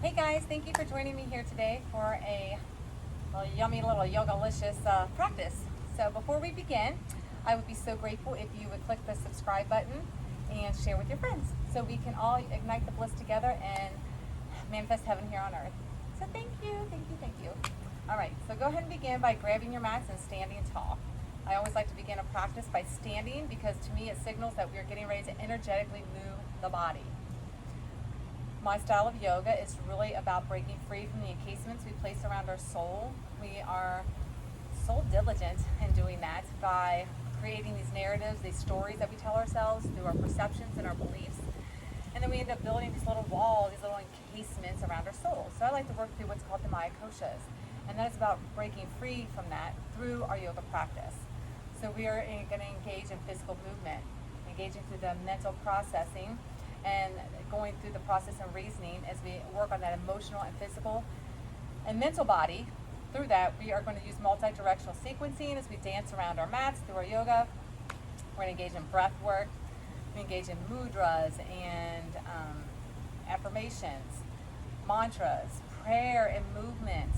Hey guys, thank you for joining me here today for a yummy little yoga-licious practice. So before we begin, I would be so grateful if you would click the subscribe button and share with your friends so we can all ignite the bliss together and manifest heaven here on earth. So thank you, thank you, thank you. All right, so go ahead and begin by grabbing your mats and standing tall. I always like to begin a practice by standing because to me it signals that we are getting ready to energetically move the body. My style of yoga is really about breaking free from the encasements we place around our soul. We are so diligent in doing that by creating these narratives, these stories that we tell ourselves through our perceptions and our beliefs. And then we end up building these little walls, these little encasements around our soul. So I like to work through what's called the Maya koshas. And that is about breaking free from that through our yoga practice. So we are going to engage in physical movement, engaging through the mental processing and going through the process of reasoning as we work on that emotional and physical and mental body. Through that, we are going to use multi-directional sequencing as we dance around our mats through our yoga. We're going to engage in breath work. We engage in mudras and affirmations, mantras, prayer and movement,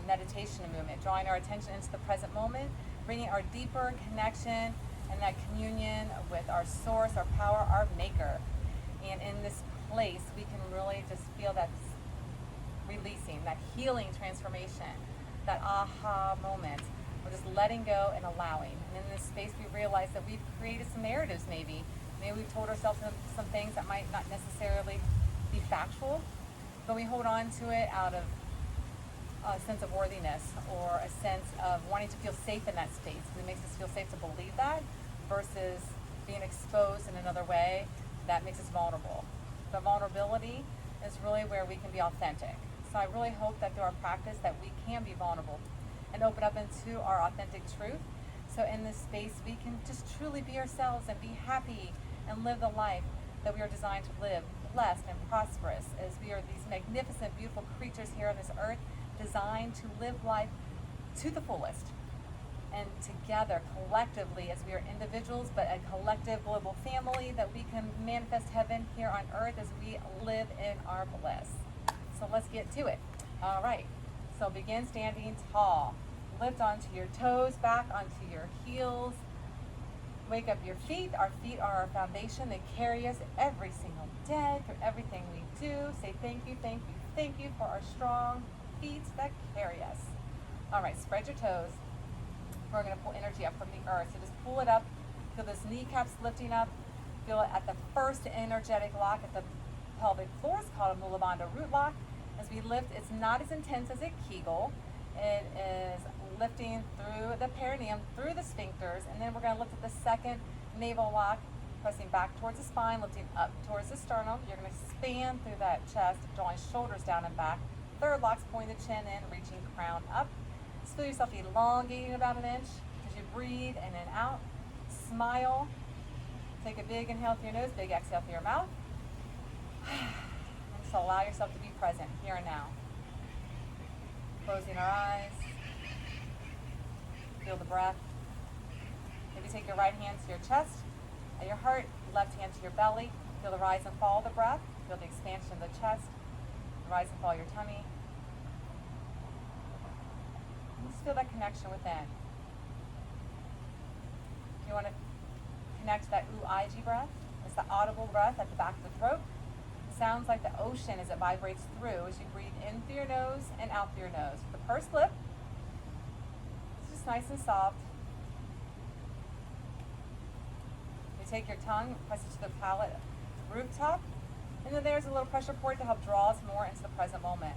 meditation and movement, drawing our attention into the present moment, bringing our deeper connection and that communion with our source, our power, our maker. And in this place, we can really just feel that releasing, that healing transformation, that aha moment. We're just letting go and allowing. And in this space, we realize that we've created some narratives maybe. Maybe we've told ourselves some things that might not necessarily be factual, but we hold on to it out of a sense of worthiness or a sense of wanting to feel safe in that space. It makes us feel safe to believe that versus being exposed in another way that makes us vulnerable. The vulnerability is really where we can be authentic. So I really hope that through our practice that we can be vulnerable and open up into our authentic truth. So in this space we can just truly be ourselves and be happy and live the life that we are designed to live, blessed and prosperous, as we are these magnificent, beautiful creatures here on this earth, designed to live life to the fullest. And together, collectively, as we are individuals, but a collective global family, that we can manifest heaven here on earth as we live in our bliss. So let's get to it. All right, so begin standing tall. Lift onto your toes, back onto your heels. Wake up your feet. Our feet are our foundation. They carry us every single day through everything we do. Say thank you, thank you, thank you for our strong feet that carry us. All right, spread your toes. We're going to pull energy up from the earth. So just pull it up. Feel those kneecaps lifting up. Feel it at the first energetic lock at the pelvic floor. It's called a Mula Bandha root lock. As we lift, it's not as intense as a Kegel. It is lifting through the perineum, through the sphincters, and then we're going to lift at the second navel lock, pressing back towards the spine, lifting up towards the sternum. You're going to expand through that chest, drawing shoulders down and back. Third lock's pulling the chin in, reaching crown up. Just feel yourself elongating about an inch as you breathe in and out. Smile. Take a big inhale through your nose, big exhale through your mouth. And just allow yourself to be present here and now. Closing our eyes. Feel the breath. Maybe take your right hand to your chest and your heart, left hand to your belly. Feel the rise and fall of the breath. Feel the expansion of the chest, the rise and fall of your tummy. Just feel that connection within. If you want to connect that Ujjayi breath, it's the audible breath at the back of the throat. It sounds like the ocean as it vibrates through as you breathe in through your nose and out through your nose. The pursed lip, it's just nice and soft. You take your tongue, press it to the palate rooftop, and then there's a little pressure point to help draw us more into the present moment.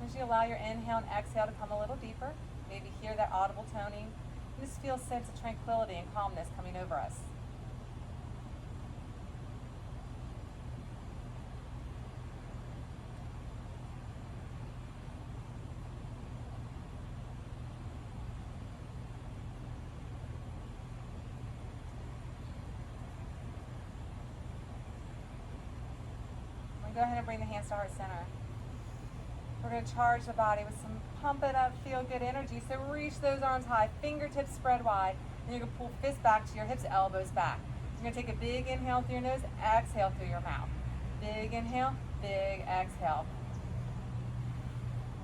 As you allow your inhale and exhale to come a little deeper, maybe hear that audible toning, and just feel a sense of tranquility and calmness coming over us. Go ahead and bring the hands to heart center. We're going to charge the body with some pump it up, feel good energy. So reach those arms high, fingertips spread wide. And you're going to pull fists back to your hips, elbows back. So you're going to take a big inhale through your nose, exhale through your mouth. Big inhale, big exhale.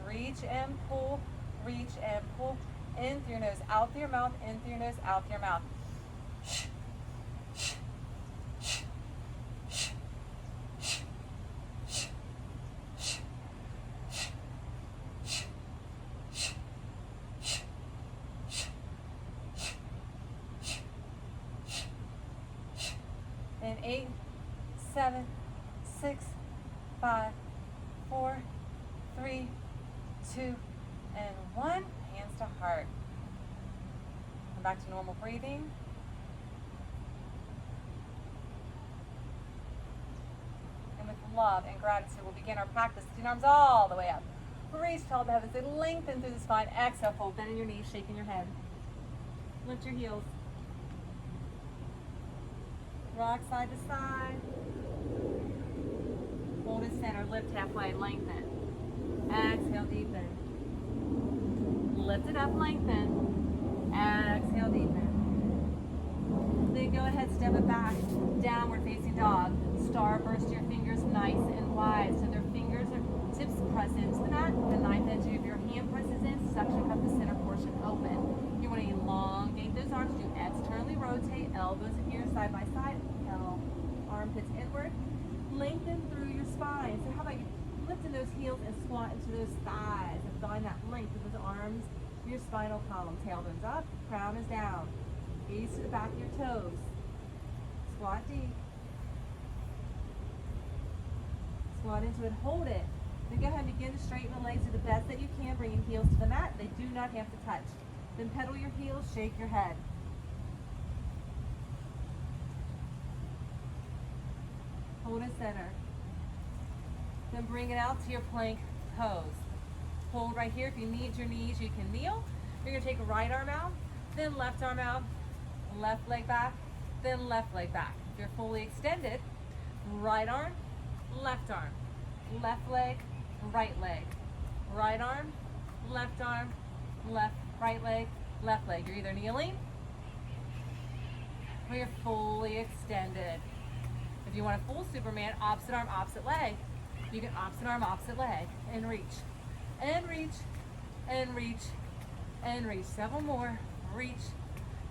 Reach and pull, in through your nose, out through your mouth, in through your nose, out through your mouth. In 8, 7, 6, 5, 4, 3, 2, and 1. Hands to heart. Come back to normal breathing. And with love and gratitude, we'll begin our practice. Lifting arms all the way up. Reach toward the heavens. They lengthen through the spine. Exhale, fold, bending your knees, shaking your head. Lift your heels. Rock side to side. Hold it center, lift halfway, lengthen. Exhale, deepen. Lift it up, lengthen. Exhale, deepen. Then go ahead, step it back. Downward facing dog. Starburst your fingers nice and wide. So their fingers or tips press into the mat. The ninth edge of your hand presses in. Suction cup the center portion open. You want to elongate those arms. Do externally rotate. Elbows here side by side. Armpits inward. Lengthen through your spine. So how about you lifting those heels and squat into those thighs and find that length of those arms, your spinal column. Tailbone's up, crown is down. Gaze to the back of your toes. Squat deep. Squat into it, hold it. Then go ahead and begin to straighten the legs to the best that you can, bringing heels to the mat. They do not have to touch. Then pedal your heels, shake your head. Hold it center. Then bring it out to your plank pose. Hold right here. If you need your knees, you can kneel. You're going to take a right arm out, then left arm out, left leg back, then left leg back. If you're fully extended, right arm, left leg, right leg. Right arm, left, right leg, left leg. You're either kneeling or you're fully extended. If you want a full Superman, opposite arm, opposite leg, you can opposite arm, opposite leg, and reach, and reach, and reach, and reach. Several more. Reach,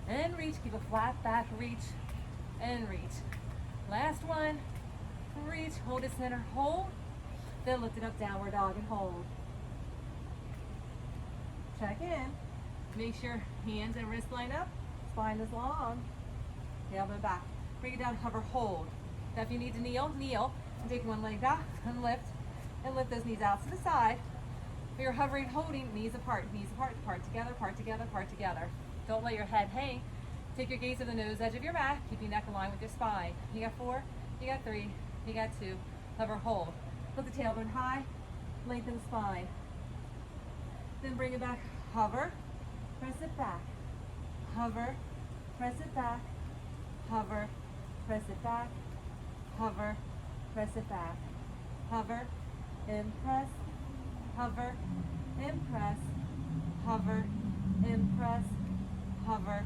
and reach. Keep a flat back. Reach, and reach. Last one. Reach, hold it center, hold. Then lift it up, downward dog, and hold. Check in. Make sure hands and wrists line up. Spine is long. Tailbone back. Bring it down, hover, hold. Now if you need to kneel, kneel. And take one leg back and lift those knees out to the side. If you're hovering, holding, knees apart, part together, part together, part together. Don't let your head hang. Take your gaze to the nose edge of your mat. Keep your neck aligned with your spine. You got 4, you got 3, you got 2. Hover, hold. Put the tailbone high, lengthen the spine. Then bring it back, hover, press it back. Hover, press it back. Hover, press it back. Hover, press it back. Hover, impress, hover, impress, hover, impress, hover.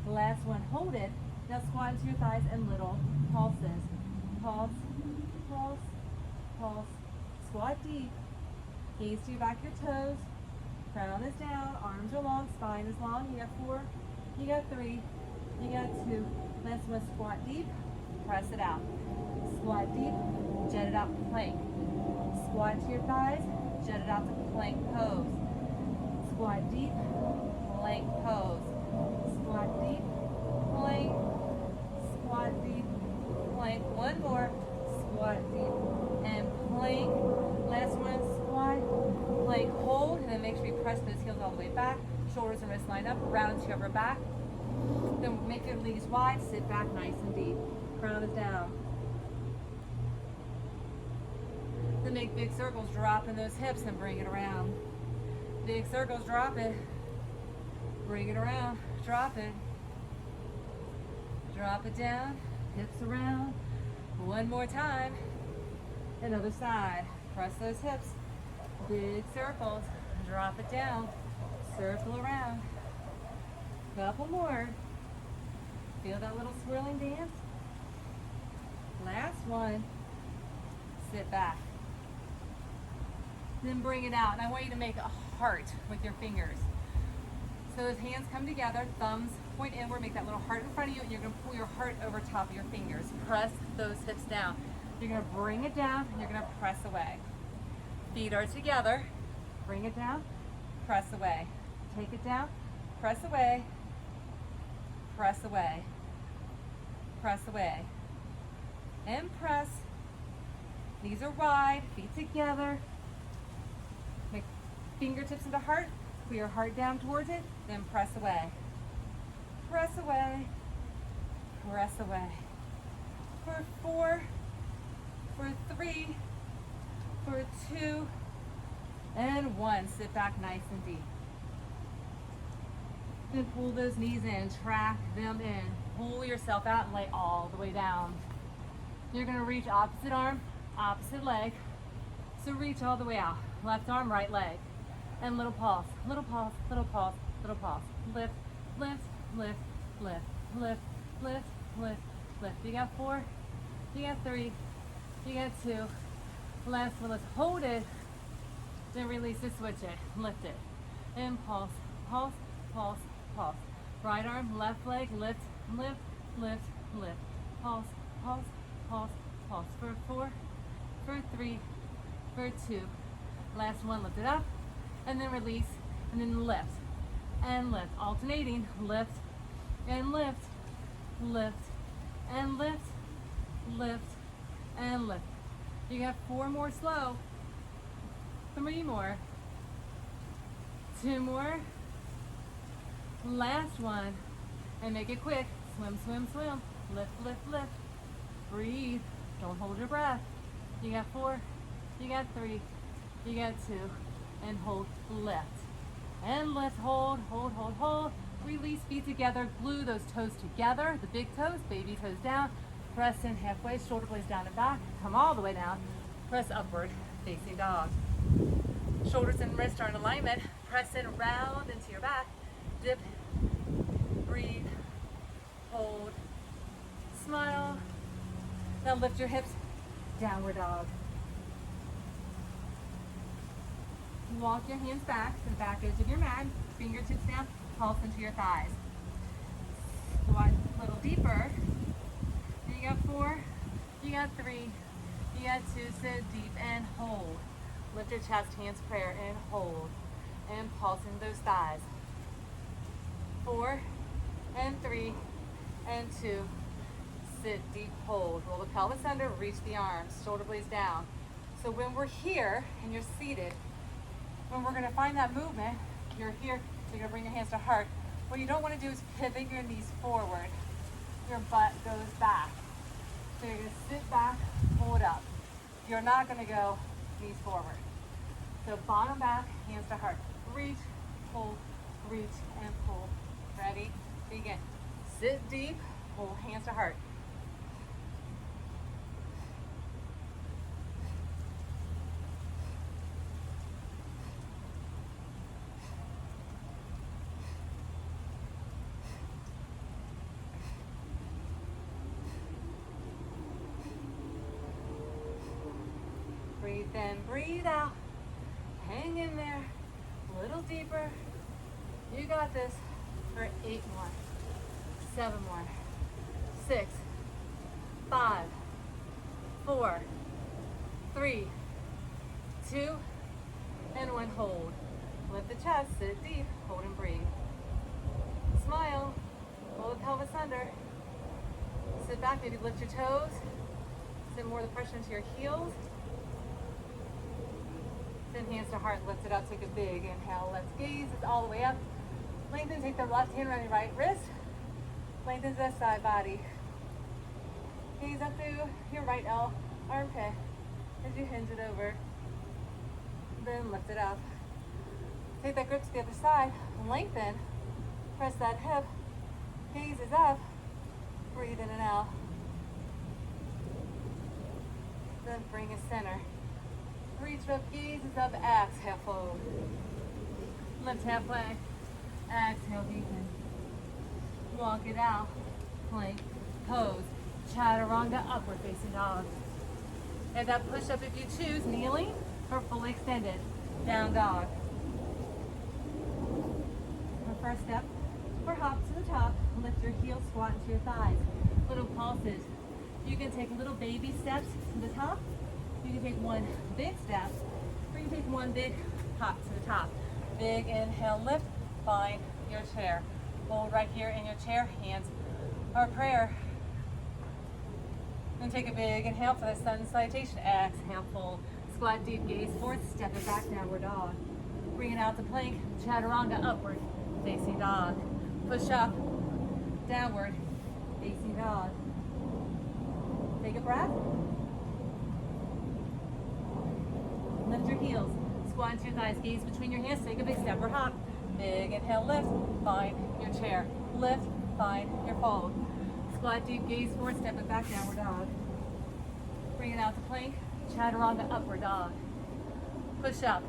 Last one, hold it. Now squat into your thighs and little pulses. Pulse, pulse, pulse. Squat deep. Gaze to your back, your toes. Crown is down, arms are long, spine is long. You got 4, you got 3, you got 2. Last one, squat deep, press it out. Squat deep, jet it out to plank. Squat to your thighs, jet it out to plank pose. Squat deep, plank pose. Squat deep, plank. Squat deep, plank. One more. Squat deep and plank. Last one, squat, plank, hold, and then make sure you press those heels all the way back. Shoulders and wrists line up, round into your upper back. Then make your knees wide, sit back nice and deep. Crown is down. Then make big circles, drop in those hips and bring it around. Big circles, drop it. Bring it around, drop it. Drop it down, hips around. One more time. Another side. Press those hips. Big circles. Drop it down. Circle around. Couple more. Feel that little swirling dance? Last one. Sit back. Then bring it out. And I want you to make a heart with your fingers. So as hands come together, thumbs point inward, make that little heart in front of you, and you're going to pull your heart over top of your fingers. Press those hips down. You're going to bring it down, and you're going to press away. Feet are together. Bring it down, press away. Take it down, press away, press away, press away, and press. Knees are wide, feet together. Make fingertips into heart. Pull your heart down towards it, then press away. Press away, press away. For 4, for 3, for 2, and 1. Sit back nice and deep. Then pull those knees in, track them in. Pull yourself out and lay all the way down. You're gonna reach opposite arm, opposite leg. So reach all the way out. Left arm, right leg. And little pause, little pause, little pause, little pause. Lift, lift, lift, lift, lift, lift, lift, lift. You got 4, you got 3, you got 2. Last one, let's hold it. Then release it, switch it, lift it. And pulse, pulse, pulse, pulse. Right arm, left leg, lift, lift, lift, lift. Pulse, pulse, pulse, pulse. For 4, for 3, for 2. Last one, lift it up. And then release, and then lift, and lift. Alternating, lift, and lift, lift, and lift, lift, and lift. You got 4 more slow, 3 more, 2 more, last one, and make it quick. Swim, swim, swim, lift, lift, lift. Breathe, don't hold your breath. You got 4, you got 3, you got 2, and hold, lift. And lift, hold, hold, hold, hold. Release, feet together, glue those toes together, the big toes, baby toes down. Press in halfway, shoulder blades down and back. Come all the way down. Press upward, facing dog. Shoulders and wrists are in alignment. Press in, round into your back. Dip, breathe, hold, smile. Now lift your hips, downward dog. Walk your hands back to the back edge of your mat. Fingertips down, pulse into your thighs. Squat a little deeper. You got 4, you got 3, you got 2, sit deep and hold. Lift your chest, hands prayer, and hold. And pulse in those thighs. 4, and 3, and 2. Sit deep, hold. Roll the pelvis under, reach the arms, shoulder blades down. So when we're here and you're seated, when we're gonna find that movement, you're here, so you're gonna bring your hands to heart. What you don't wanna do is pivot your knees forward. Your butt goes back. So you're gonna sit back, hold up. You're not gonna go knees forward. So bottom back, hands to heart. Reach, pull, reach, and pull. Ready? Begin. Sit deep, hold hands to heart. Breathe in, breathe out. Hang in there. A little deeper. You got this for 8 more, 7 more, 6, 5, 4, 3, 2, and 1. Hold. Lift the chest, sit deep, hold and breathe. Smile. Roll the pelvis under. Sit back, maybe lift your toes. Send more of the pressure into your heels. Then hands to heart, lift it up, take a big inhale. Let's gaze, it's all the way up. Lengthen, take the left hand around your right wrist. Lengthen the side body. Gaze up through your right armpit as you hinge it over. Then lift it up. Take that grip to the other side, lengthen, press that hip, gaze is up, breathe in and out. Then bring it center. reach it up, gaze is up, exhale, fold. Lift halfway, exhale, deepen. Walk it out, plank, pose, chaturanga, upward facing dog. And that push up if you choose, kneeling or fully extended, down dog. Our first step, or hop to the top, lift your heels, squat into your thighs. Little pulses. You can take little baby steps to the top. You can take one big step, or you can take one big hop to the top. Big inhale, lift, find your chair. Hold right here in your chair, hands are prayer. Then take a big inhale for the sun salutation. Exhale, fold. Squat deep, gaze forward, step it back, downward dog. Bring it out to plank, chaturanga, upward, facing dog. Push up, downward, facing dog. Take a breath. Lift your heels, squat into your thighs, gaze between your hands, take a big step or hop. Big inhale, lift, find your chair. Lift, find your fold. Squat deep, gaze forward, step it back, downward dog. Bring it out to plank, chaturanga, upward dog. Push up,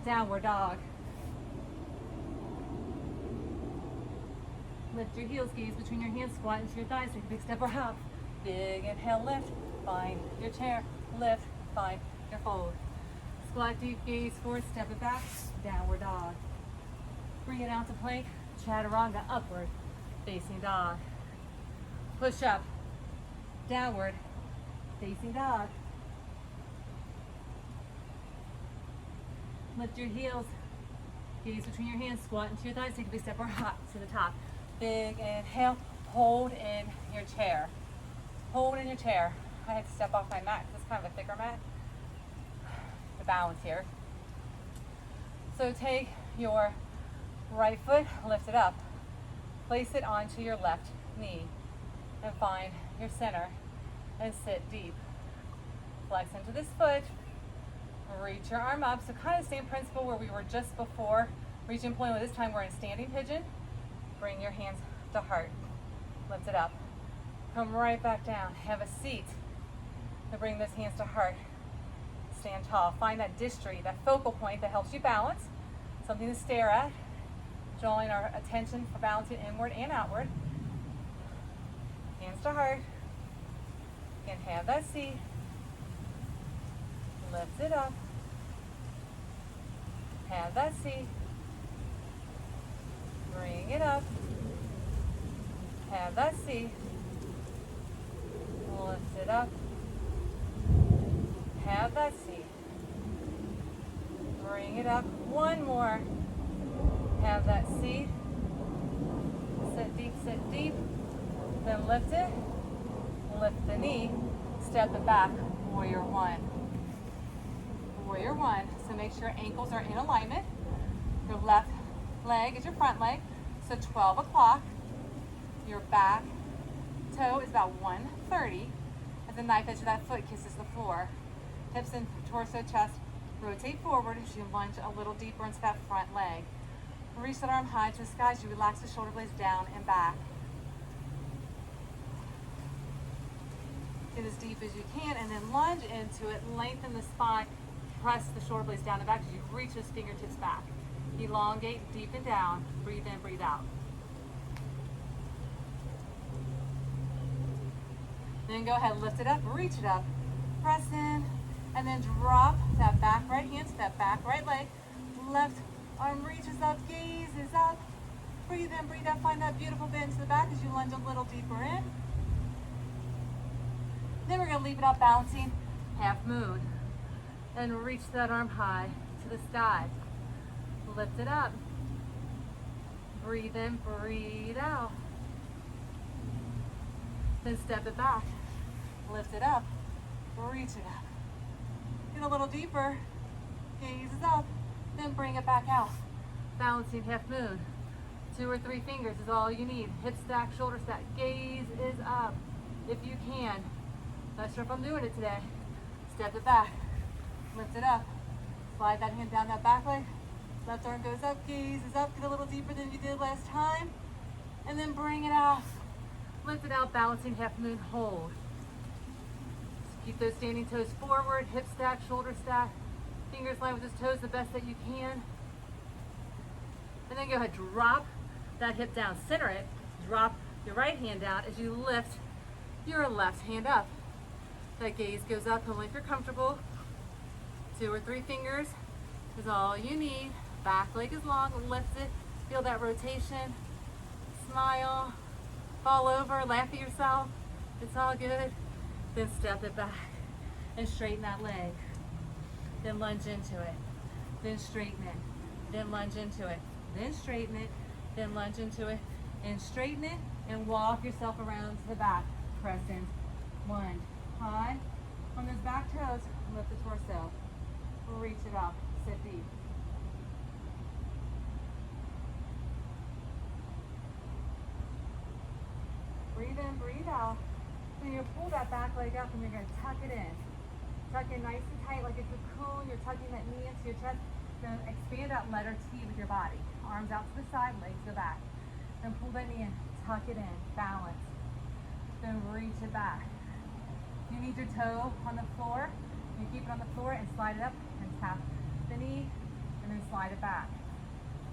downward dog. Lift your heels, gaze between your hands, squat into your thighs, take a big step or hop. Big inhale, lift, find your chair. Lift, find your fold. Squat deep, gaze forward, step it back, downward dog. Bring it out to plank, chaturanga, upward, facing dog. Push up, downward, facing dog. Lift your heels, gaze between your hands, squat into your thighs, take a big step or hop to the top. Big inhale, hold in your chair. Hold in your chair. I had to step off my mat, this is kind of a thicker mat. The balance here. So take your right foot, lift it up. Place it onto your left knee and find your center and sit deep. Flex into this foot, reach your arm up. So kind of same principle where we were just before. Reach and point, this time we're in standing pigeon. Bring your hands to heart. Lift it up. Come right back down. Have a seat. To bring those hands to heart. Stand tall. Find that distri, that focal point that helps you balance. Something to stare at. Drawing our attention for balancing inward and outward. Hands to heart. Again, have that seat. Lift it up. Have that seat. Bring it up. Have that seat. Lift it up. Have that seat. Bring it up. One more. Have that seat. Sit deep. Then lift it. Lift the knee. Step it back. Warrior one. Warrior one. So make sure ankles are in alignment. Your left leg is your front leg. So 12 o'clock. Your back toe is about 130 as the knife edge of that foot kisses the floor. Hips and torso, chest rotate forward as you lunge a little deeper into that front leg. Reach that arm high to the sky as you relax the shoulder blades down and back. Get as deep as you can and then lunge into it. Lengthen the spine. Press the shoulder blades down and back as you reach those fingertips back. Elongate, deepen down. Breathe in, breathe out. Then go ahead, lift it up, reach it up, press in, and then drop that back right hand to that back right leg. Left arm reaches up, gaze is up. Breathe in, breathe out, find that beautiful bend to the back as you lunge a little deeper in. Then we're gonna leave it up, balancing half moon. And reach that arm high to the sky. Lift it up. Breathe in, breathe out. Then step it back. Lift it up. Reach it up. Get a little deeper. Gaze is up. Then bring it back out. Balancing half moon. 2 or 3 fingers is all you need. Hip stack, shoulder stack. Gaze is up. If you can. Not sure if I'm doing it today. Step it back. Lift it up. Slide that hand down that back leg. Left arm goes up. Gaze is up. Get a little deeper than you did last time. And then bring it out. Lift it out. Balancing half moon. Hold. Keep those standing toes forward, hip stack, shoulder stack. Fingers line with those toes the best that you can. And then go ahead, drop that hip down, center it, drop your right hand down as you lift your left hand up. That gaze goes up only if you're comfortable. 2 or 3 fingers is all you need. Back leg is long, lift it, feel that rotation. Smile, fall over, laugh at yourself. It's all good. Then step it back and straighten that leg. Then lunge into it. Then straighten it. Then lunge into it. Then straighten it. Then lunge into it. And straighten it and walk yourself around to the back. Press in, lunge. High on those back toes, lift the torso. Reach it up, sit deep. Breathe in, breathe out. Then you pull that back leg up and you're going to tuck it in. Tuck in nice and tight like a cocoon. You're tucking that knee into your chest. Then expand out letter T with your body. Arms out to the side, legs go back. Then pull that knee in, tuck it in, balance. Then reach it back. You need your toe on the floor. You keep it on the floor and slide it up and tap the knee and then slide it back.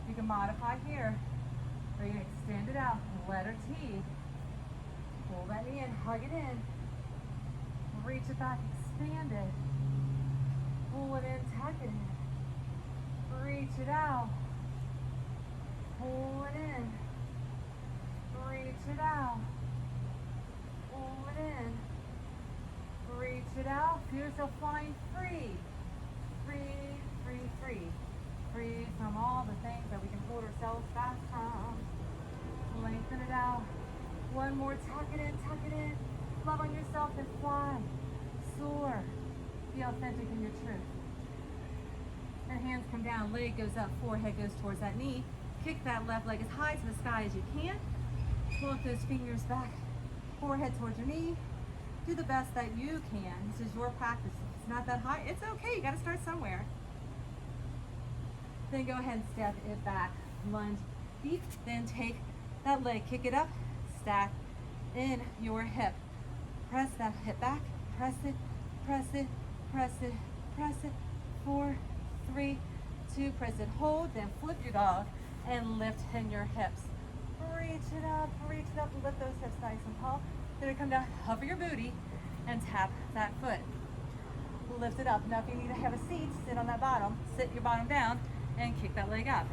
You can modify here, or you can extend it out, letter T. Pull that knee in, hug it in, reach it back, expand it, pull it in, tuck it in, reach it out, pull it in, reach it out, pull it in, reach it out, feel yourself flying free, free, free, free, free from all the things that we can hold ourselves back from. Lengthen it out. One more, tuck it in, love on yourself and fly, soar, be authentic in your truth. And hands come down, leg goes up, forehead goes towards that knee. Kick that left leg as high to the sky as you can. Walk those fingers back, forehead towards your knee. Do the best that you can. This is your practice. If it's not that high, it's okay, you gotta start somewhere. Then go ahead and step it back, lunge deep, then take that leg, kick it up, stack in your hip. Press that hip back, press it, press it, press it, press it. 4, 3, 2, press it, hold, then flip your dog and lift in your hips. Reach it up, lift those hips nice and tall. Then come down, hover your booty and tap that foot. Lift it up. Now if you need to have a seat, sit on that bottom, sit your bottom down and kick that leg up.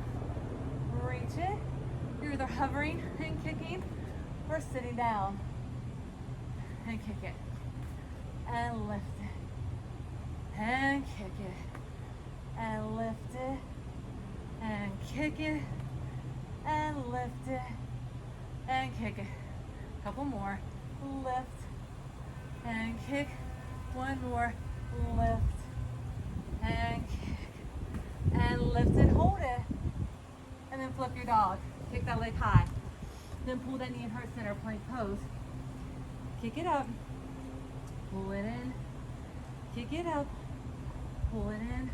Reach it. You're either hovering and kicking or sitting down and kick it and lift it and kick it and lift it and kick it and lift it and kick it. Couple more. Lift and kick. One more. Lift and kick and lift it. Hold it and then flip your dog. Kick that leg high. Then pull that knee in heart center, plank pose. Kick it up. Pull it in. Kick it up. Pull it in.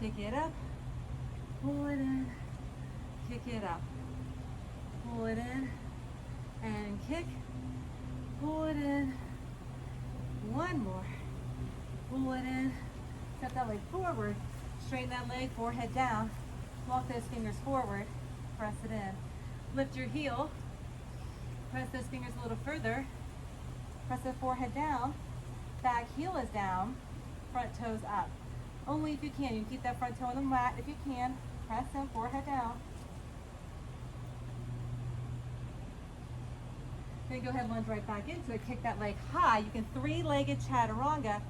Kick it up. Pull it in. Kick it up. Pull it in. And kick. Pull it in. One more. Pull it in. Step that leg forward. Straighten that leg, forehead down. Walk those fingers forward. Press it in. Lift your heel. Press those fingers a little further. Press the forehead down. Back heel is down. Front toes up. Only if you can. You can keep that front toe on the mat if you can. Press in, forehead down. Then go ahead and lunge right back into it. Kick that leg high. You can three-legged chaturanga,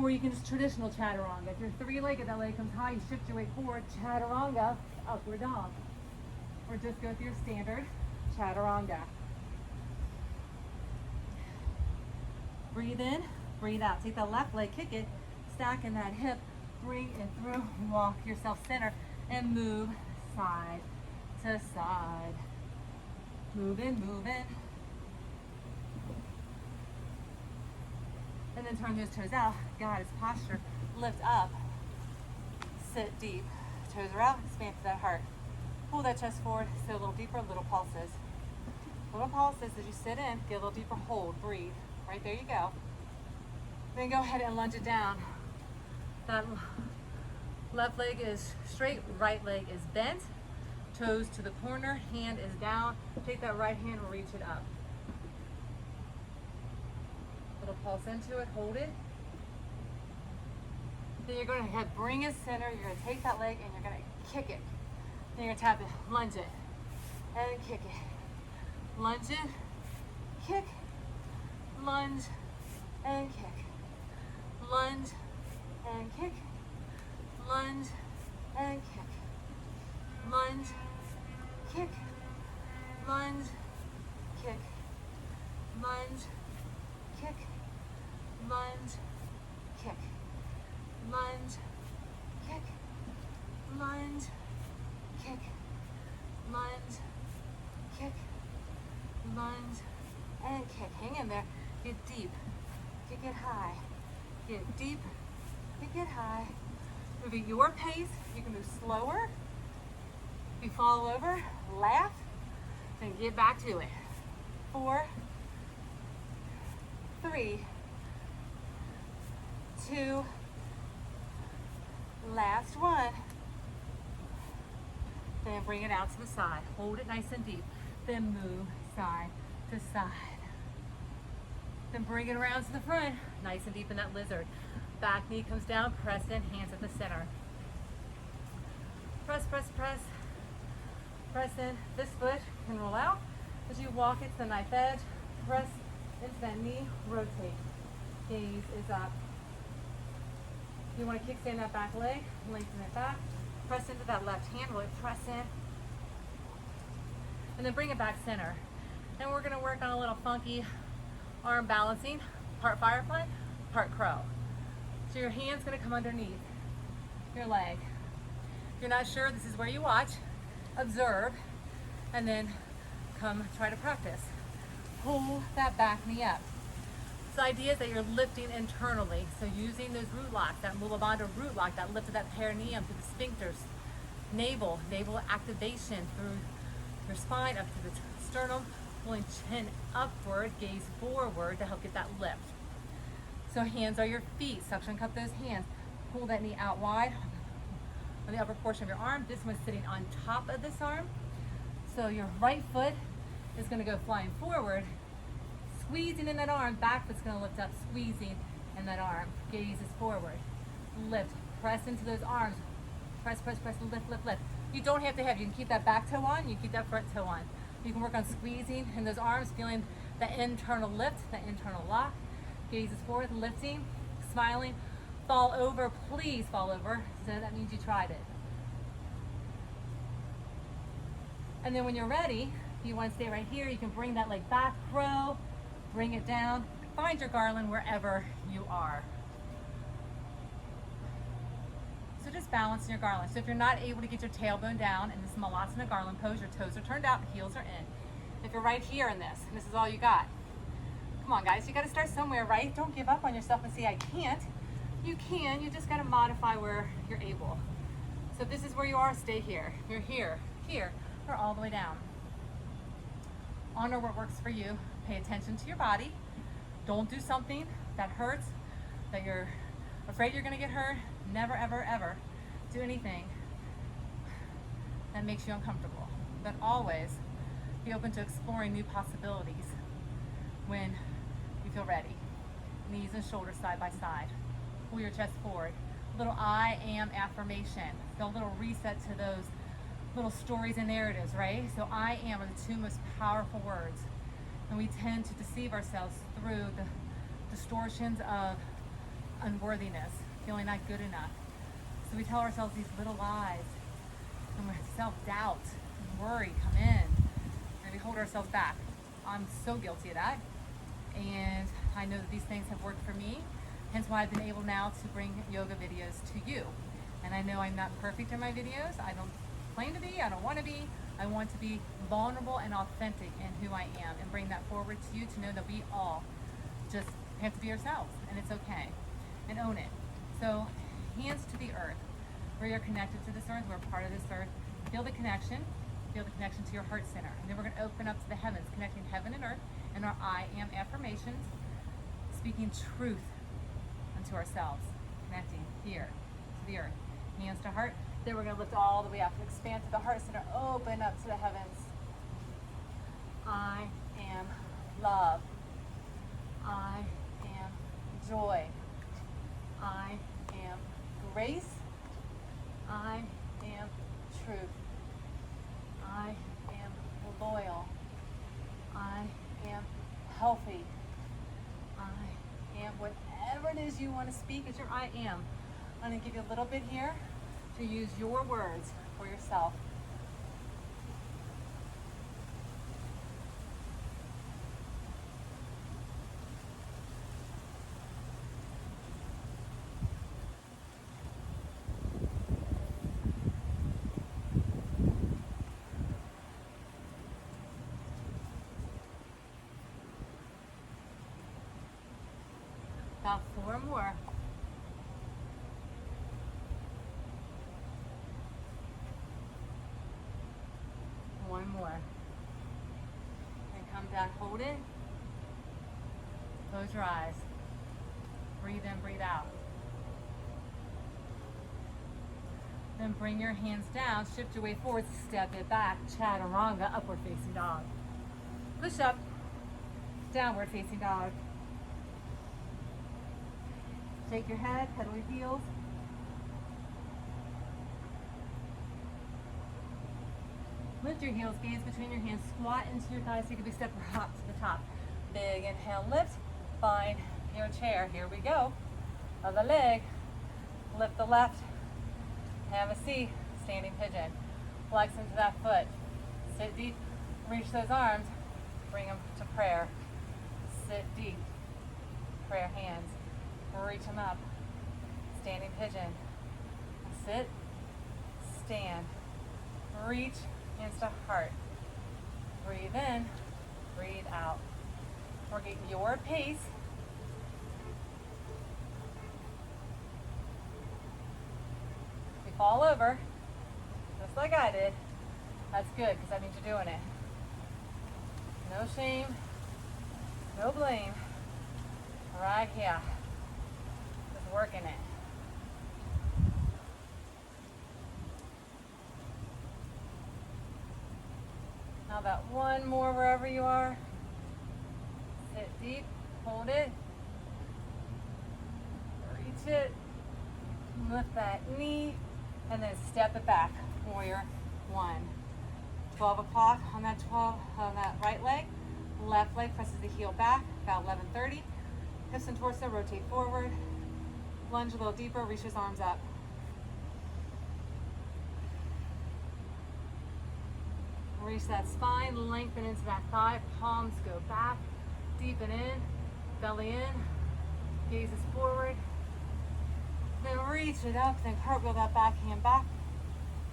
or you can just traditional chaturanga. If you're three-legged, that leg comes high, you shift your weight forward, chaturanga, upward dog. Or just go with your standard chaturanga. Breathe in, breathe out. Take that left leg, kick it, stack in that hip, bring it through, walk yourself center, and move side to side. Move in, move in. And then turn those toes out. Goddess posture. Lift up. Sit deep. Toes are out. Expand to that heart. Pull that chest forward. Sit a little deeper. Little pulses. Little pulses as you sit in. Get a little deeper. Hold. Breathe. Right there you go. Then go ahead and lunge it down. That left leg is straight, right leg is bent, toes to the corner, hand is down. Take that right hand and reach it up. Little pulse into it, hold it. Then you're going to bring it center. You're going to take that leg and you're going to kick it. Then you're going to tap it, lunge it, and kick it. Lunge it, kick, lunge, and kick. Lunge and kick. Lunge and kick. Lunge, kick, lunge, kick, lunge, kick, lunge, kick, lunge, kick, lunge, kick, lunge, kick, lunge, and kick. Hang in there. Get deep. Get high. Get deep. Get high. Move at your pace. You can move slower. If you fall over, laugh, then get back to it. 4, 3, 2, last one. Then bring it out to the side. Hold it nice and deep. Then move side to side. Then bring it around to the front, nice and deep in that lizard. Back knee comes down, press in, hands at the center. Press, press, press. Press in. This foot can roll out. As you walk it to the knife edge, press into that knee, rotate. Gaze is up. You want to kickstand that back leg, lengthen it back. Press into that left hand, really press in. And then bring it back center. And we're going to work on a little funky arm balancing, part firefly, part crow. So your hand's going to come underneath your leg. If you're not sure, this is where you watch, observe, and then come try to practice. Pull that back knee up. So the idea is that you're lifting internally. So using those root locks, that Mula Bandha root lock, that lift of that perineum through the sphincters, navel activation through your spine up to the sternum, pulling chin upward, gaze forward to help get that lift. So hands are your feet, suction cup those hands. Pull that knee out wide on the upper portion of your arm. This one's sitting on top of this arm. So your right foot is going to go flying forward, squeezing in that arm. Back foot's going to lift up, squeezing in that arm. Gaze is forward. Lift. Press into those arms. Press, press, press. Lift, lift, lift. You don't have to have. You can keep that back toe on. You can keep that front toe on. You can work on squeezing in those arms, feeling that internal lift, that internal lock. Gaze is forward, lifting, smiling. Fall over, please fall over. So that means you tried it. And then when you're ready, you want to stay right here. You can bring that leg back, crow, bring it down. Find your garland wherever you are. So just balance in your garland. So if you're not able to get your tailbone down in this Malasana garland pose, your toes are turned out, heels are in. If you're right here in this, and this is all you got. Come on guys, you got to start somewhere, right? Don't give up on yourself and say, I can't. You can, you just got to modify where you're able. So if this is where you are, stay here. If you're here, here, or all the way down. Honor what works for you. Pay attention to your body. Don't do something that hurts, that you're afraid you're going to get hurt. Never, ever, ever do anything that makes you uncomfortable. But always be open to exploring new possibilities when you feel ready. Knees and shoulders side by side. Pull your chest forward. A little I am affirmation. Feel a little reset to those little stories and narratives, right? So I am are the two most powerful words. And we tend to deceive ourselves through the distortions of unworthiness, feeling not good enough. So we tell ourselves these little lies, and when self-doubt and worry come in, and we hold ourselves back. I'm so guilty of that, and I know that these things have worked for me, hence why I've been able now to bring yoga videos to you. And I know I'm not perfect in my videos. I don't claim to be, I don't want to be. I want to be vulnerable and authentic in who I am and bring that forward to you to know that we all just have to be ourselves, and it's okay, and own it. So hands to the earth. We are connected to this earth. We're part of this earth. Feel the connection. Feel the connection to your heart center. And then we're going to open up to the heavens, connecting heaven and earth in our I am affirmations, speaking truth into ourselves, connecting here to the earth, hands to heart. Then we're going to lift all the way up, expand to the heart center, open up to the heavens. I am love. I am joy. I am grace. I am truth. I am loyal. I am healthy. I am whatever it is you want to speak as your I am. I'm going to give you a little bit here to use your words for yourself. About 4 more. One more. And come down, hold it. Close your eyes. Breathe in, breathe out. Then bring your hands down, shift your way forward, step it back, chaturanga, upward facing dog. Push up, downward facing dog. Take your head, pedal your heels. Lift your heels, gaze between your hands, squat into your thighs, take a big step, rock to the top. Big inhale, lift, find your chair. Here we go. Other leg, lift the left, have a seat, standing pigeon. Flex into that foot, sit deep, reach those arms, bring them to prayer. Sit deep, prayer hands, reach them up, standing pigeon. Sit, stand, reach, hands to heart. Breathe in, breathe out. Work at your pace. If you fall over, just like I did, that's good because that means you're doing it. No shame, no blame. Right here. Just working it. How about one more wherever you are? Sit deep, hold it, reach it, lift that knee, and then step it back. Warrior 1. 12 o'clock on that right leg. Left leg presses the heel back, about 11:30. Hips and torso rotate forward. Lunge a little deeper, reach those arms up. Reach that spine, lengthen into that thigh, palms go back, deepen in, belly in, gazes forward. Then reach it up, then cartwheel that back hand back.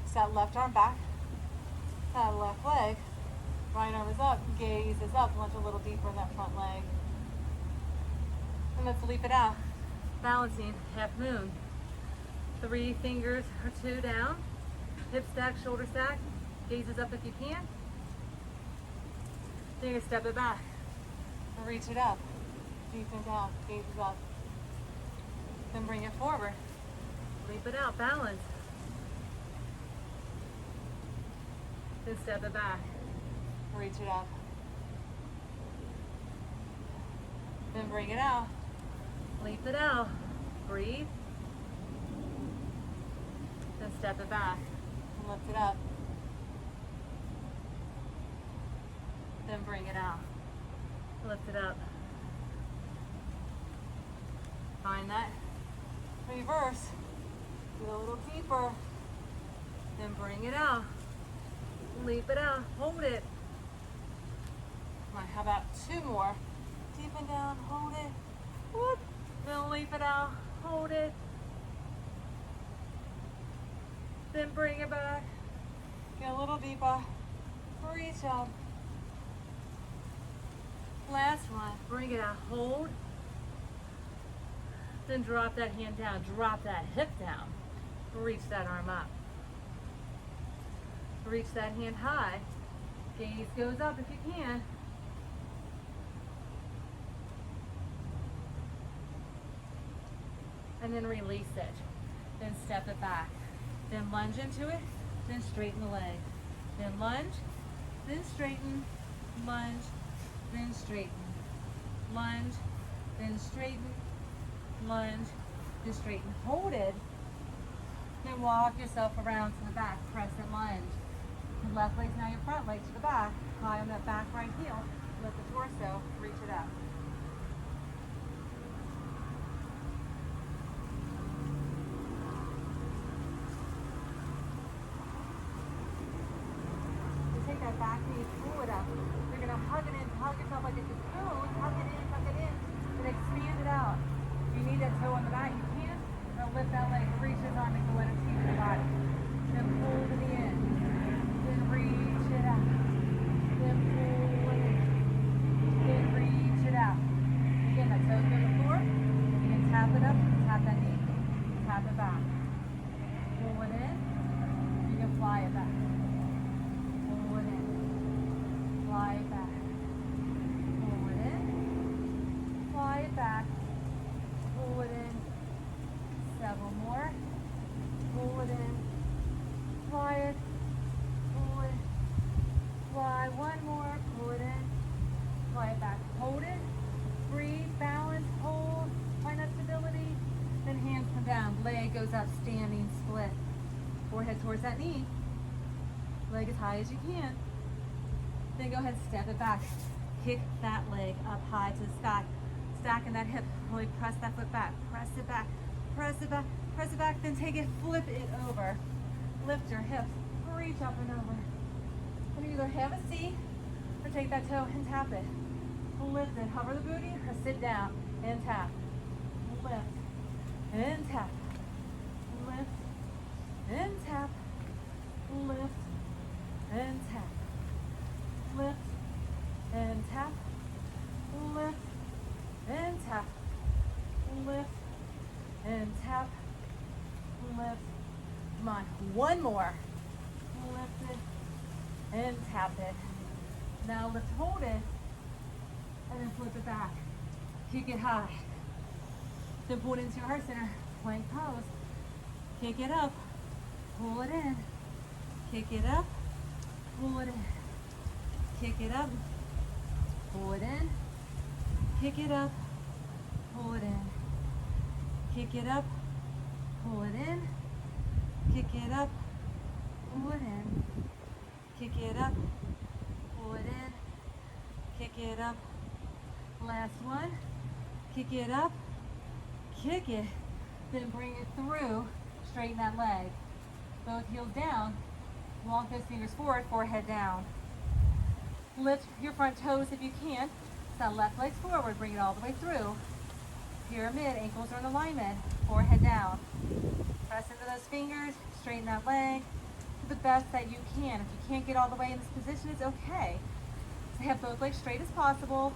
It's that left arm back, that left leg. Right arm is up, gaze is up, lunge a little deeper in that front leg. And let's leap it out. Balancing, half moon. 3 fingers or 2 down, hip stack, shoulder stack. Gazes up if you can. Then you step it back. Reach it up. Deepen down. Gazes up. Then bring it forward. Leap it out. Balance. Then step it back. Reach it up. Then bring it out. Leap it out. Breathe. Then step it back. And lift it up. Then bring it out. Lift it up. Find that. Reverse. Go a little deeper. Then bring it out. Leap it out. Hold it. Come on, how about 2 more? Deepen down. Hold it. Whoop. Then leap it out. Hold it. Then bring it back. Get a little deeper. Reach up. Last one, bring it out, hold. Then drop that hand down, drop that hip down. Reach that arm up. Reach that hand high. Gaze goes up if you can. and then release it. Then step it back. Then lunge into it, then straighten the leg. Then lunge, then straighten, lunge, then straighten. Lunge, then straighten, lunge, then straighten. Hold it. Then walk yourself around to the back, crescent lunge. The left leg's now your front leg to the back. High on that back right heel. Lift the torso, reach it up. You take that back knee, pull it up. You're gonna hug it in, hug yourself like a cocoon, hug it in, and expand it out. If you need that toe on the back, you can. Now lift that leg, reach it on, and go let it see your body. Then pull to the end. Then reach it out. Then pull it in. Then reach it out. Again, that toes go to the floor. You can tap it up, tap that knee. Tap it back. Pull it in. You can fly it back. Pull it in. Fly it back. Pull it in. Fly it back. Pull it in. Several more. Pull it in. Fly it. Pull it. Fly. One more. Pull it in. Fly it back. Hold it. Breathe. Balance. Hold. Find that stability. Then hands come down. Leg goes up. Standing split. Forehead towards that knee. Leg as high as you can. Then go ahead and step it back. Kick that leg up high to the sky. Stacking that hip. Really press that foot back. Press it back. Press it back. Press it back. Then take it. Flip it over. Lift your hips. Reach up and over. And either have a seat or take that toe and tap it. Lift it. Hover the booty or sit down and tap. Lift and tap. Lift and tap. Lift and tap. Lift and tap. Lift and tap. Lift and tap. Lift. Come on. One more. Lift it and tap it. Now lift, hold it, and then flip it back. Kick it high. Then pull it into your heart center. Plank pose. Kick it up. Pull it in. Kick it up. Pull it in. Kick it up. Pull it in. Kick it up. Pull it in. Kick it up. Pull it in. Kick it up. Pull it in. Kick it up. Pull it in. Kick it up. Last one. Kick it up. Kick it. Then bring it through. Straighten that leg. Both heels down. Walk those fingers forward, forehead down. Lift your front toes if you can. So left leg's forward, bring it all the way through. Pyramid, ankles are in alignment, forehead down. Press into those fingers, straighten that leg to the best that you can. If you can't get all the way in this position, it's okay. So have both legs straight as possible.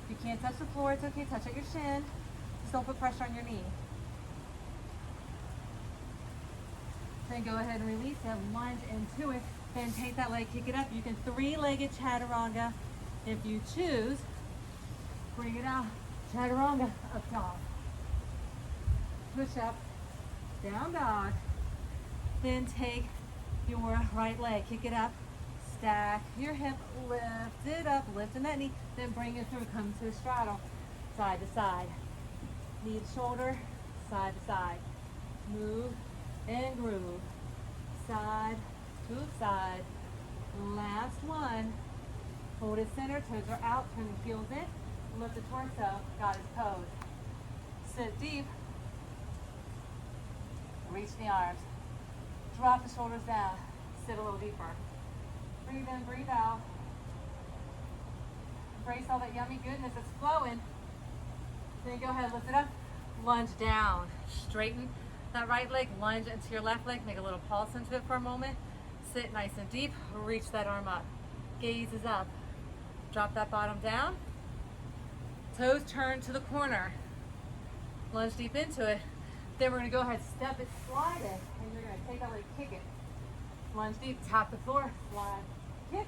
If you can't touch the floor, it's okay, touch at your shin. Just don't put pressure on your knee. Then go ahead and release it, lunge into it. Then take that leg, kick it up. You can three-legged chaturanga if you choose. Bring it out, chaturanga, up dog. Push up, down dog. Then take your right leg, kick it up, stack your hip, lift it up, lifting that knee. Then bring it through, come to a straddle, side to side. Knee to shoulder, side to side. Move and groove, side to side. Last one. Hold it center, toes are out, turn the heels in, lift the torso, goddess pose. Sit deep, reach the arms, drop the shoulders down, sit a little deeper. Breathe in, breathe out. Embrace all that yummy goodness that's flowing. Then go ahead, lift it up, lunge down, straighten that right leg, lunge into your left leg, make a little pulse into it for a moment. Sit nice and deep, reach that arm up. Gaze is up. Drop that bottom down. Toes turn to the corner. Lunge deep into it. Then we're gonna go ahead, step it, slide it, and you're gonna take that leg, kick it. Lunge deep, tap the floor, slide, kick.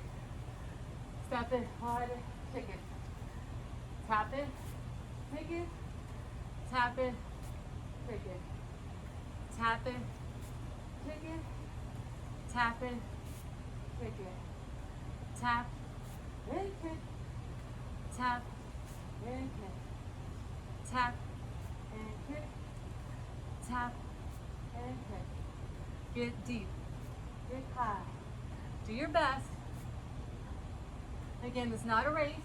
Step it, slide it, kick it. Tap it, kick it, Tap it, pick it. Tap it, pick it. Tap it, pick it. Tap, and pick. Tap, and pick. Tap, and pick. Tap, and pick. Get deep, get high. Do your best. Again, it's not a race.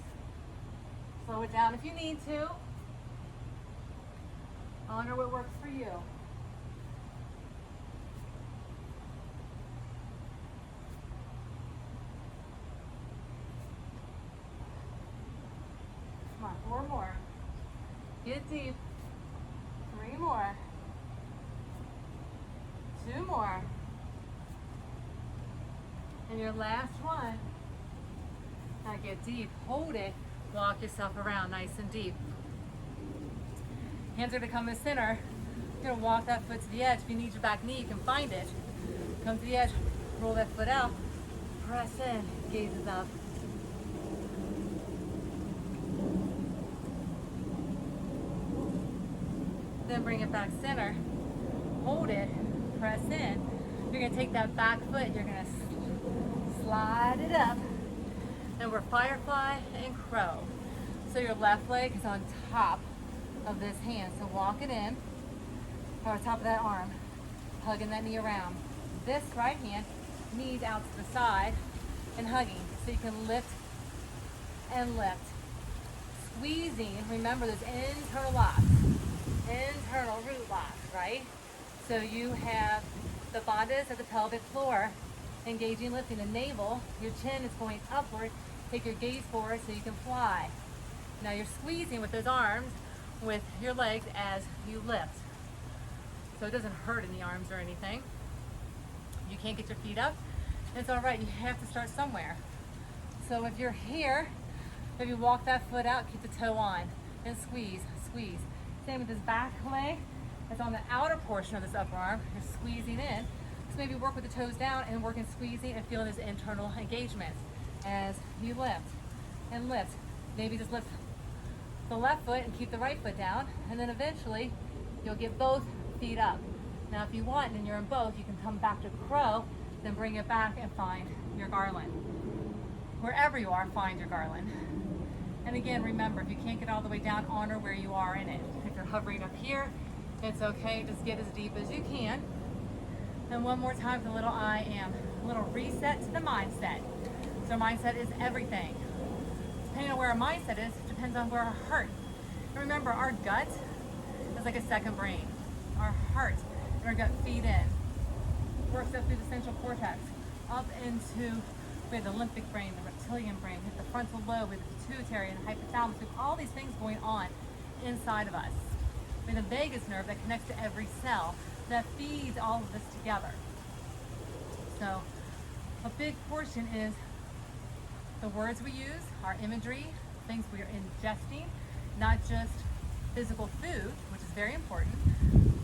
Slow it down if you need to. Honor what works for you. Come on, 4 more. Get deep. 3 more. 2 more. And your last one. Now get deep. Hold it. Walk yourself around nice and deep. Hands are going to come in the center. You're going to walk that foot to the edge. If you need your back knee, you can find it. Come to the edge. Roll that foot out. Press in. Gazes up. Then bring it back center. Hold it. Press in. You're going to take that back foot. You're going to slide it up. And we're firefly and crow. So your left leg is on top of this hand. So walk it in, or top of that arm, hugging that knee around. This right hand, knees out to the side and hugging. So you can lift and lift. Squeezing, remember those internal locks, internal root locks, right? So you have the bandhas at the pelvic floor, engaging, lifting the navel. Your chin is going upward. Take your gaze forward so you can fly. Now you're squeezing with those arms, with your legs as you lift. So it doesn't hurt in the arms or anything. You can't get your feet up. It's all right, you have to start somewhere. So if you're here, maybe walk that foot out, keep the toe on, and squeeze, squeeze. Same with this back leg. It's on the outer portion of this upper arm. You're squeezing in. So maybe work with the toes down and work in squeezing and feeling those internal engagements as you lift and lift. Maybe just lift the left foot and keep the right foot down, and then eventually you'll get both feet up. Now if you want and you're in both, you can come back to crow, then bring it back and find your garland. Wherever you are, find your garland. And again, remember, if you can't get all the way down, honor where you are in it. If you're hovering up here, it's okay, just get as deep as you can. And one more time, the little I am, a little reset to the mindset. So mindset is everything. Depending on where our mindset is, depends on where our heart. And remember, our gut is like a second brain. Our heart and our gut feed in. Works up through the central cortex, up into, we have the limbic brain, the reptilian brain, we have the frontal lobe, we have the pituitary and the hypothalamus. We have all these things going on inside of us. We have the vagus nerve that connects to every cell that feeds all of this together. So a big portion is the words we use, our imagery, things we are ingesting, not just physical food, which is very important,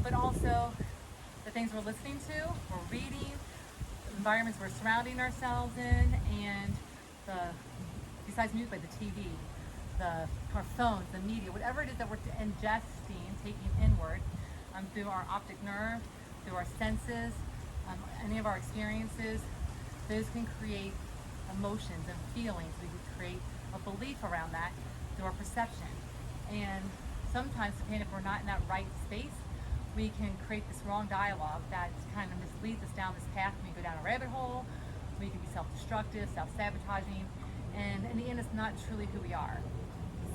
but also the things we're listening to, we're reading, the environments we're surrounding ourselves in, and besides music, like the TV, our phones, the media, whatever it is that we're ingesting, taking inward, through our optic nerve, through our senses, any of our experiences, those can create emotions and feelings. We can create a belief around that through our perception. And sometimes, depending if we're not in that right space, we can create this wrong dialogue that kind of misleads us down this path. We go down a rabbit hole, we can be self-destructive, self-sabotaging, and in the end, it's not truly who we are.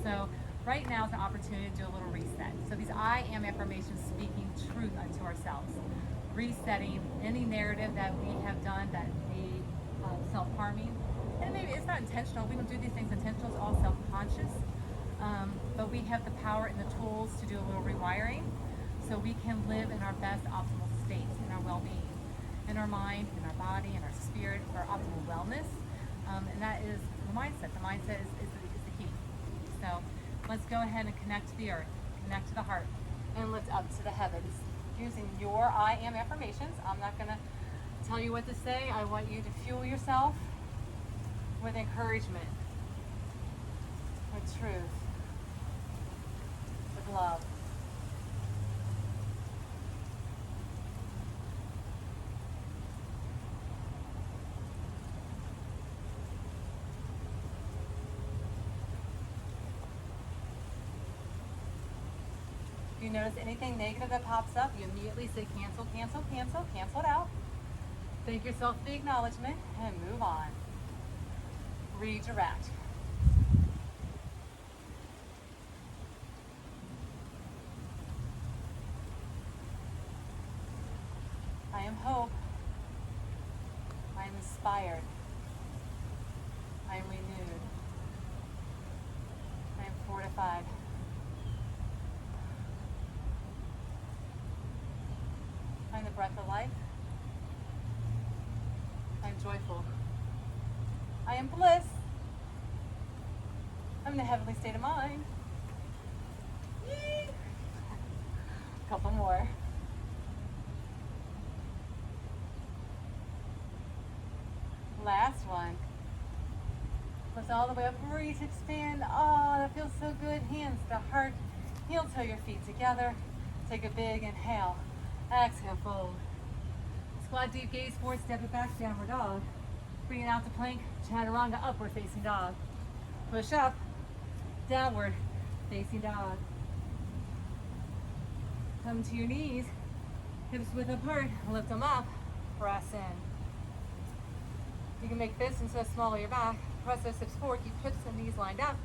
So right now is an opportunity to do a little reset. So these I am affirmations, speaking truth unto ourselves, resetting any narrative that we have done that be self-harming. And maybe it's not intentional. We don't do these things intentional. It's all self-conscious. But we have the power and the tools to do a little rewiring so we can live in our best optimal state, in our well-being, in our mind, in our body, in our spirit, for our optimal wellness. And that is the mindset. The mindset is the key. So let's go ahead and connect to the earth, connect to the heart, and lift up to the heavens. Using your I am affirmations. I'm not going to tell you what to say. I want you to fuel yourself with encouragement, with truth, with love. If you notice anything negative that pops up, you immediately say cancel, cancel, cancel, cancel it out. Thank yourself for the acknowledgement and move on. Redirect. I am hope. I am inspired. I am renewed. I am fortified. I am the breath of life. I am joyful. I am bliss. I'm in a heavenly state of mind. Yee! Couple more. Last one. Lift all the way up, reach, expand. Oh, that feels so good. Hands to heart. Heel toe your feet together. Take a big inhale. Exhale, fold. Squat deep, gaze forward, step it back, downward dog. Bring it out to plank, chaturanga, upward facing dog. Push up, downward facing dog. Come to your knees, hips width apart, lift them up, press in. You can make this into a small lower back. Press those hips forward, keep hips and knees lined up,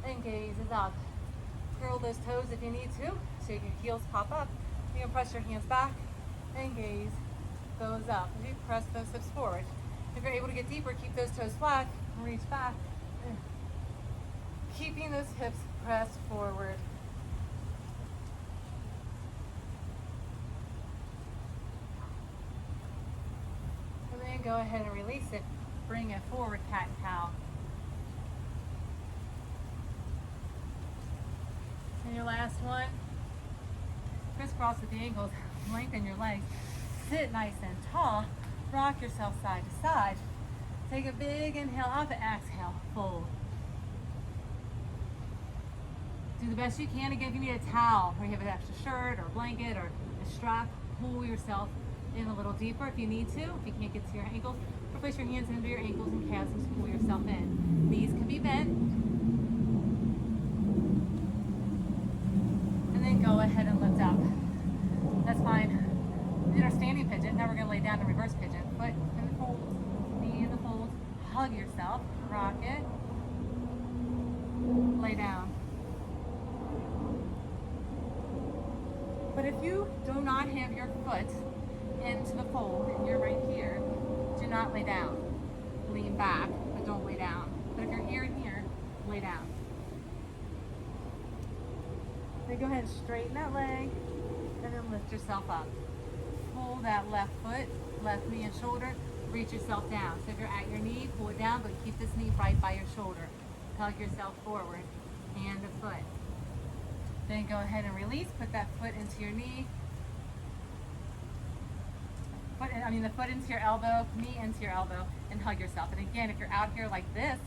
and gaze is up. Curl those toes if you need to, so your heels pop up. You can press your hands back, and gaze goes up. As you press those hips forward. If you're able to get deeper, keep those toes flat, reach back. Keeping those hips pressed forward. And then go ahead and release it. Bring it forward, cat and cow. And your last one, crisscross with the ankles, lengthen your legs, sit nice and tall, rock yourself side to side. Take a big inhale up and exhale, fold. Do the best you can. Again, if you need a towel or you have an extra shirt or a blanket or a strap, pull yourself in a little deeper if you need to. If you can't get to your ankles, or place your hands under your ankles and calves and pull yourself in. Knees can be bent. And then go ahead and lift up. That's fine. We did our standing pigeon. Now we're going to lay down in reverse pigeon. Foot in the fold, knee in the fold. Hug yourself. Rock it. Lay down. But if you do not have your foot into the fold and you're right here, do not lay down. Lean back, but don't lay down. But if you're here and here, lay down. Then go ahead and straighten that leg and then lift yourself up. Pull that left foot, left knee and shoulder, reach yourself down. So if you're at your knee, pull it down, but keep this knee right by your shoulder. Tug yourself forward, hand to foot. Then go ahead and release, put that foot into your knee. The foot into your elbow, knee into your elbow, and hug yourself. And again, if you're out here like this,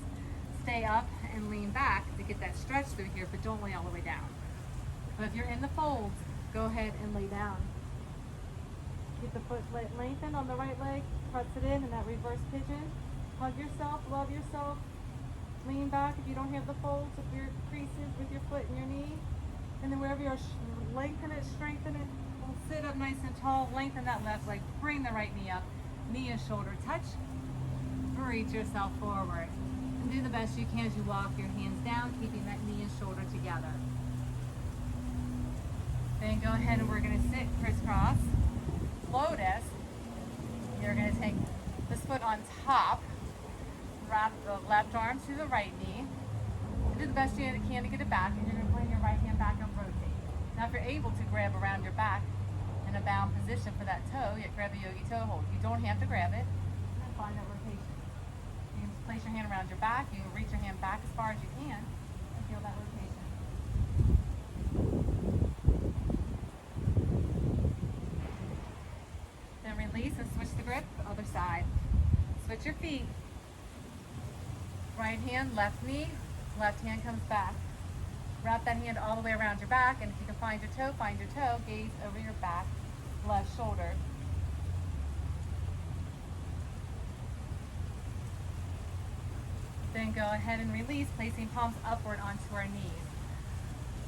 stay up and lean back to get that stretch through here, but don't lay all the way down. But if you're in the folds, go ahead and lay down. Keep the foot lengthened on the right leg, press it in that reverse pigeon. Hug yourself, love yourself. Lean back if you don't have the folds, if your creases with your foot and your knee. And then wherever you're, lengthen it, strengthen it. Sit up nice and tall, lengthen that left leg, bring the right knee up, knee and shoulder touch, reach yourself forward. And do the best you can as you walk your hands down, keeping that knee and shoulder together. Then go ahead and we're going to sit crisscross, lotus. You're going to take this foot on top, wrap the left arm to the right knee, and do the best you can to get it back, and you're going to bring your right hand back and rotate. Now if you're able to grab around your back in a bound position for that toe, you grab a yogi toe hold. You don't have to grab it, and find that rotation. You can place your hand around your back, you can reach your hand back as far as you can, and feel that rotation. Then release and switch the grip, other side. Switch your feet. Right hand, left knee, left hand comes back. Wrap that hand all the way around your back, and if you can find your toe, gaze over your back, left shoulder. Then go ahead and release, placing palms upward onto our knees.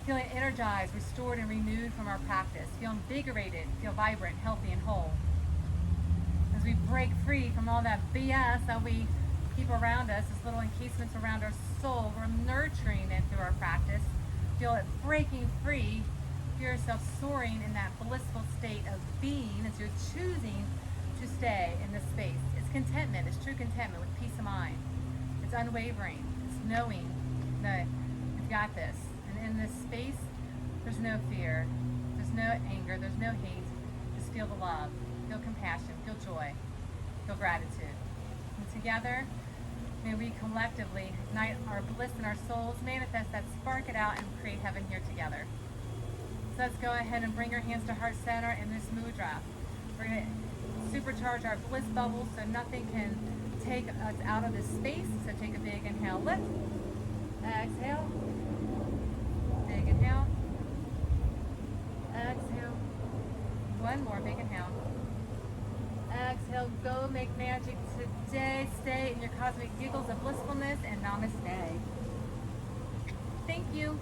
Feeling energized, restored, and renewed from our practice. Feel invigorated, feel vibrant, healthy, and whole. As we break free from all that BS that we keep around us, this little encasements around our soul, we're nurturing it through our practice. Feel it breaking free. Feel yourself soaring in that blissful state of being as you're choosing to stay in this space. It's contentment. It's true contentment with peace of mind. It's unwavering. It's knowing that you've got this. And in this space, there's no fear. There's no anger. There's no hate. Just feel the love. Feel compassion. Feel joy. Feel gratitude. And together, may we collectively ignite our bliss in our souls, manifest that, spark it out, and create heaven here together. So let's go ahead and bring your hands to heart center in this mudra. We're going to supercharge our bliss bubbles so nothing can take us out of this space. So take a big inhale, lift. Exhale. Big inhale. Exhale. One more big inhale. Exhale, go make magic today. Stay in your cosmic giggles of blissfulness, and namaste. Thank you.